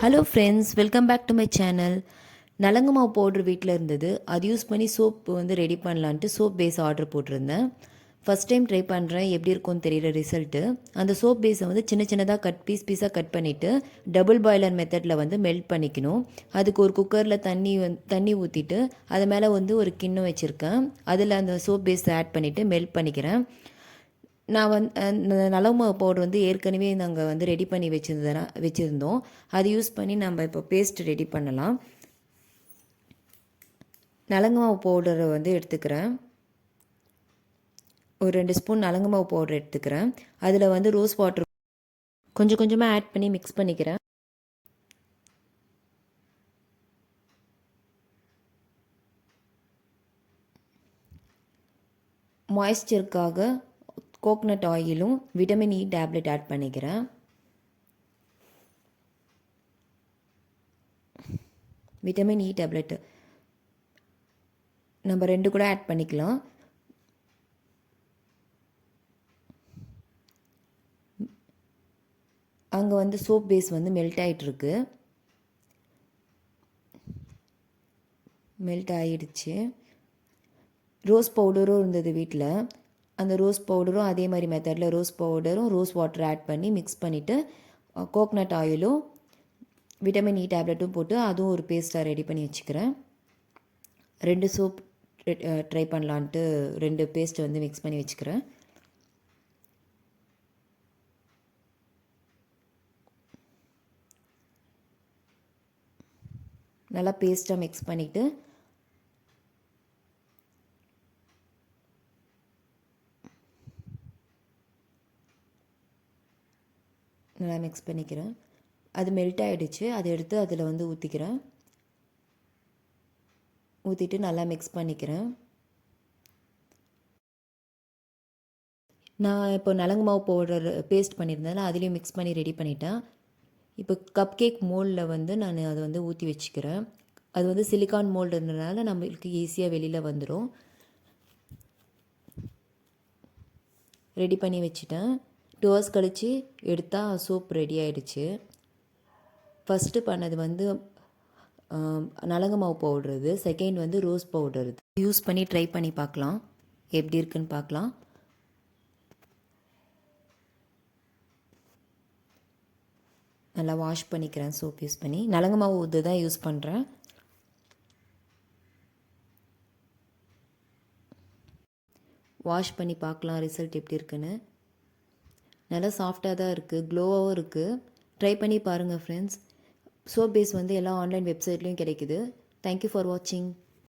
Hello friends, welcome back to my channel. நலங்கு மாவு powder வீட்டில் இருந்தது. அது யூஸ் பண்ணி சோப் வந்து ரெடி பண்ணலான்ட்டு சோப் பேஸ் ஆர்டர் போட்டிருந்தேன். ஃபஸ்ட் டைம் ட்ரை பண்ணுறேன், எப்படி இருக்கும்னு தெரியல ரிசல்ட்டு. அந்த சோப் பேஸை வந்து சின்ன சின்னதாக பீஸாக கட் பண்ணிவிட்டு டபுள் பாய்லர் மெத்தடில் வந்து மெல்ட் பண்ணிக்கணும். அதுக்கு ஒரு குக்கரில் தண்ணி ஊற்றிட்டு அது மேலே வந்து ஒரு கிண்ணம் வச்சுருக்கேன். அதில் அந்த சோப் பேஸ் ஆட் பண்ணிவிட்டு மெல்ட் பண்ணிக்கிறேன். நான் நலவு மாவு பவுடர் வந்து ஏற்கனவே நாங்கள் வந்து ரெடி பண்ணி வச்சுருந்தோம். அது யூஸ் பண்ணி நம்ம இப்போ பேஸ்ட் ரெடி பண்ணலாம். நலங்கு மாவு பவுடரை வந்து எடுத்துக்கிறேன். ஒரு 2 ஸ்பூன் நலங்கு மாவு பவுடர் எடுத்துக்கிறேன். அதில் வந்து ரோஸ் வாட்டர் கொஞ்சம் கொஞ்சமாக ஆட் பண்ணி மிக்ஸ் பண்ணிக்கிறேன். மாய்ஸ்சருக்காக கோகனட் ஆயிலும் விட்டமின் இ டேப்லெட் ஆட் பண்ணிக்கிறேன். விட்டமின் இ டேப்லெட்டு நம்ம 2 கூட ஆட் பண்ணிக்கலாம். அங்கே வந்து சோப் பேஸ் வந்து மெல்ட் ஆகிட்டுருக்கு. மெல்ட் ஆகிடுச்சு. ரோஸ் பவுடரும் இருந்தது வீட்டில். அந்த ரோஸ் பவுடரும் அதே மாதிரி மெத்தடில் ரோஸ் பவுடரும் ரோஸ் வாட்டர் ஆட் பண்ணி மிக்ஸ் பண்ணிவிட்டு கோகனட் ஆயிலும் விட்டமின் இ டேப்லெட்டும் போட்டு அதுவும் ஒரு பேஸ்ட்டாக ரெடி பண்ணி வச்சுக்கிறேன். 2 சோப் ட்ரை பண்ணலான்ட்டு 2 பேஸ்ட் வந்து மிக்ஸ் பண்ணி வச்சுக்கிறேன். நல்லா பேஸ்ட்டாக மிக்ஸ் பண்ணிவிட்டு நல்லா மிக்ஸ் பண்ணிக்கிறேன். அது மெல்ட் ஆகிடுச்சு. அதை எடுத்து அதில் வந்து ஊற்றிக்கிறேன். ஊற்றிட்டு நல்லா மிக்ஸ் பண்ணிக்கிறேன். நான் இப்போ நலங்கு மாவு பவுடர் பேஸ்ட் பண்ணியிருந்தேன், அதுலேயும் மிக்ஸ் பண்ணி ரெடி பண்ணிட்டேன். இப்போ கப் கேக் மோல்டில் வந்து நான் அதை வந்து ஊற்றி வச்சுக்கிறேன். அது வந்து சிலிக்கான் மோல்டுன்றதுனால நம்மளுக்கு ஈஸியாக வெளியில் வந்துடும். ரெடி பண்ணி வச்சுட்டேன். 2 hours கழித்து எடுத்தால் சோப் ரெடி ஆகிடுச்சு. ஃபஸ்ட்டு பண்ணது வந்து நலங்கு மாவு பவுடர், இது செகண்ட் வந்து ரோஸ் பவுடர். இது யூஸ் பண்ணி ட்ரை பண்ணி பார்க்கலாம், எப்படி இருக்குன்னு பார்க்கலாம். நல்லா வாஷ் பண்ணிக்கிறேன். சோப் யூஸ் பண்ணி நலங்கு மாவு இது தான் யூஸ் பண்ணுறேன். வாஷ் பண்ணி பார்க்கலாம் ரிசல்ட் எப்படி இருக்குன்னு. நல்லா சாஃப்டாக தான் இருக்குது, க்ளோவாகவும் இருக்குது. ட்ரை பண்ணி பாருங்கள் ஃப்ரெண்ட்ஸ். சோப் பேஸ் வந்து எல்லா ஆன்லைன் வெப்சைட்லேயும் கிடைக்குது. தேங்க்யூ ஃபார் வாட்சிங்.